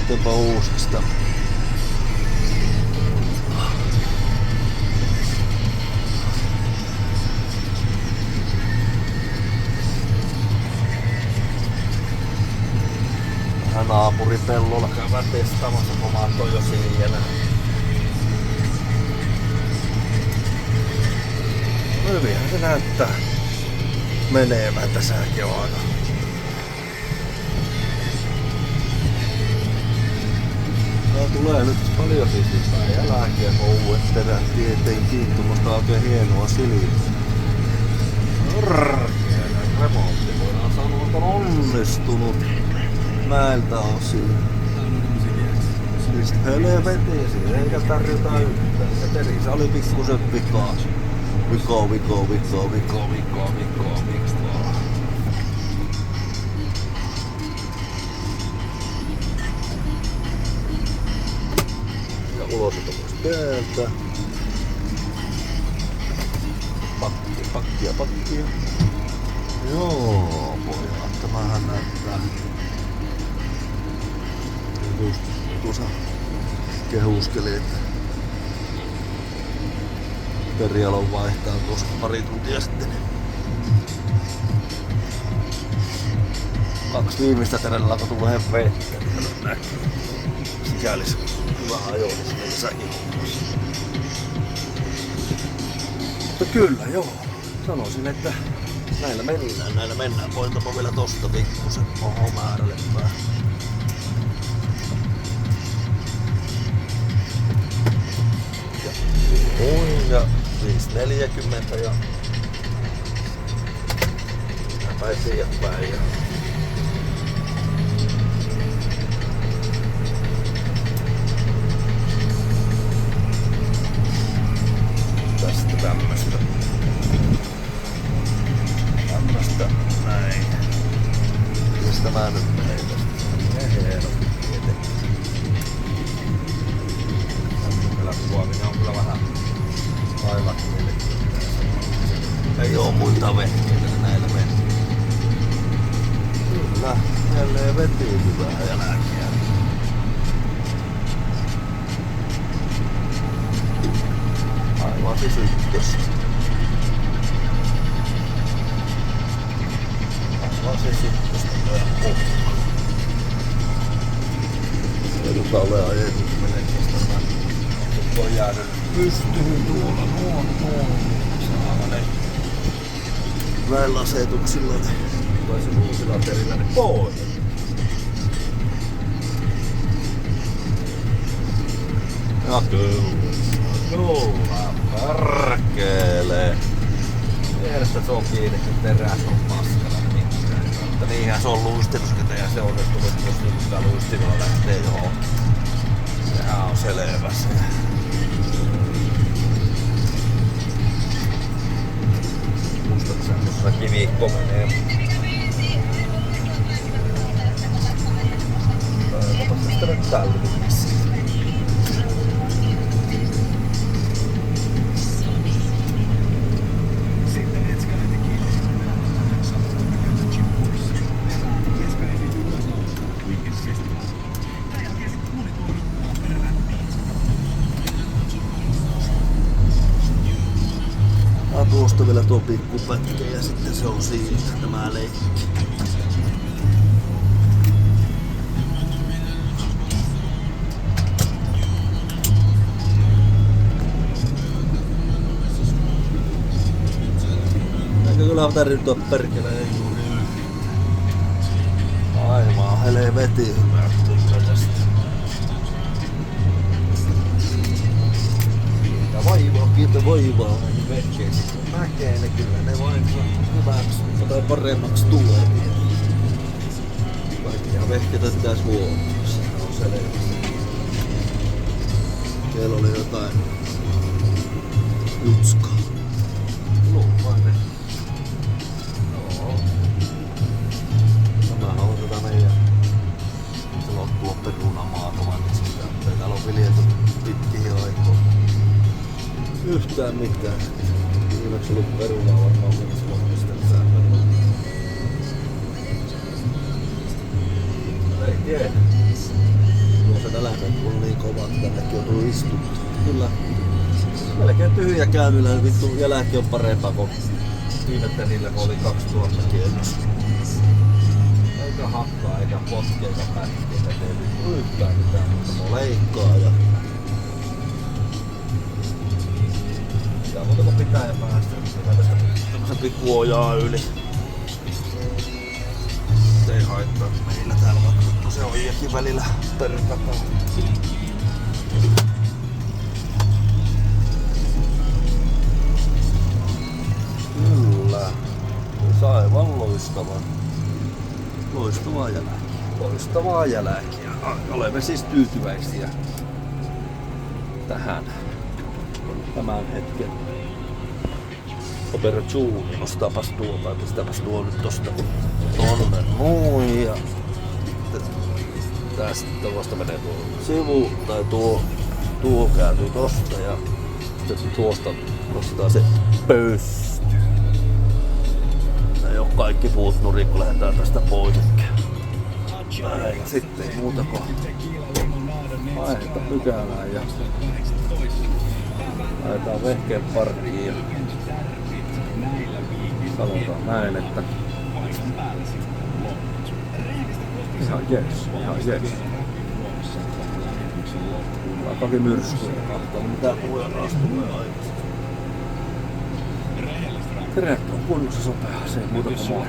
lähteepä uusista. Vähän naapuripellolla käydään testaamassa, kun mä oon jo siinä. Hyvinhän se näyttää menevän tässäkin on aika. Tää tulee nyt paljon siistipää jälkeen, kun uudet terät tietenkin tuommoista oikein hienoa silmiä. Remontti voidaan sanoa, että on onnistunut näiltä osin. Siis helvetisi, eikä tarjota yhtään. Se terissä oli pikkusen vikaa. Viko. Ja ulosoton myös täältä. Pakkia. Joo, pojat, tämähän näyttää. Just tuossa kehuskeli, että Perialon vaihtaa tuossa pari tuntia sitten. 2 viimeistä terällä alkoi tulee vettä, niin näkyy. Sikäli se hyvä ajoitus niissäkin hommassa. Mutta kyllä joo, sanoisin, että näillä mennään. Voitapa vielä tosta pikkusen määrälle päin. Ja 540 ja päin sieltäpäin ja tästä tämmöstä näin. Mistä mä nyt menen tästä? Hienosti tietenkin. Tämmöisellä kuvaaminen on kyllä vähän aivakieli. Ei oo muita vehkeitä näillä mennä. Kyllä, jälleen vetiin hyvää jälkeä. Aivan siis ykköstä. Aivan siis ykköstä meidän puhua. Ei tuota ole ajettu, menee kestämään. Nyt on jäänyt pystyyn tuolla noin. Saamane. Näillä asetuksilla ne voisin uusilla terillä ne pois. Ja kyllä, perkele. Mielestä se on kiinni, kun teräs on paskana. Mutta niinhän se on luistilusketa ja se onnistuu, jos sitä luistilla lähtee johonkin. Sehän on selvä se. Semmoisella kiviikko menee. Toivotaan tästä nyt talviksi. Tuosta vielä tuo pikkupätkä ja sitten se on siinä tämä leikki. Näkö kyllä tarjota perkeleen juuri yli. Aivan helvetin hyvä kyllä tästä. Kiitä vaivaa näihin vehkeisiin. Mäkeen ne kyllä, ne vain hyväksi tai paremmaksi tulee. Kaikkia vehkeitä pitäis huomioida, se on selvä. Siellä oli jotain jutskaa. Luupainen. Joo. Tämähän on tätä meidän loppuun perunamaata, vaan täällä on viljelty pitkiä aikoja. Yhtään mitään. Viimeksi ollut perunaa varmaan mennessä loppistelsään perunaa. Ei tiedä. se nälänne on niin kova, että tännekin joutuu istumaan. Kyllä. Melkein tyhjä käynnillä, vittu jälki on parempaa kuin viime tenillä, kun oli 2000 kierros. Eikä hakkaa, eikä potkia, eikä pätkiä, eikä tee yhtään mitään, mutta mä leikkaa ja... Mitä muuta kun pitää ja päästä, niin tästä tämmösen pikku ojaa yli. Ei haittaa meillä täällä, vaikka se ojiakin välillä perkataan. Kyllä. Se aivan loistavaa. Loistavaa jälkeä. Loistavaa jälkeä. Olemme siis tyytyväisiä tähän tämän hetken operatsioniin. Nostaapas tuolta, pistäpäs tuo nyt tosta tonne noin ja tästä vasta menee tuo sivu tai tuo kääntyy tosta ja sitten tuosta nostetaan se pösty. Ei oo kaikki puut nurin, kun lähdetään tästä pois. Näin, sitten ei muuta kuin painetta pykälään ja laitetaan vehkeen parkkiin ja sanotaan näin, että ihan jees. Tää on toki myrskyä ja kahtaa, mitä tulee rastuu aikaisemmin. Keräät on kunnossa sopea, se ei muuta kuin moi.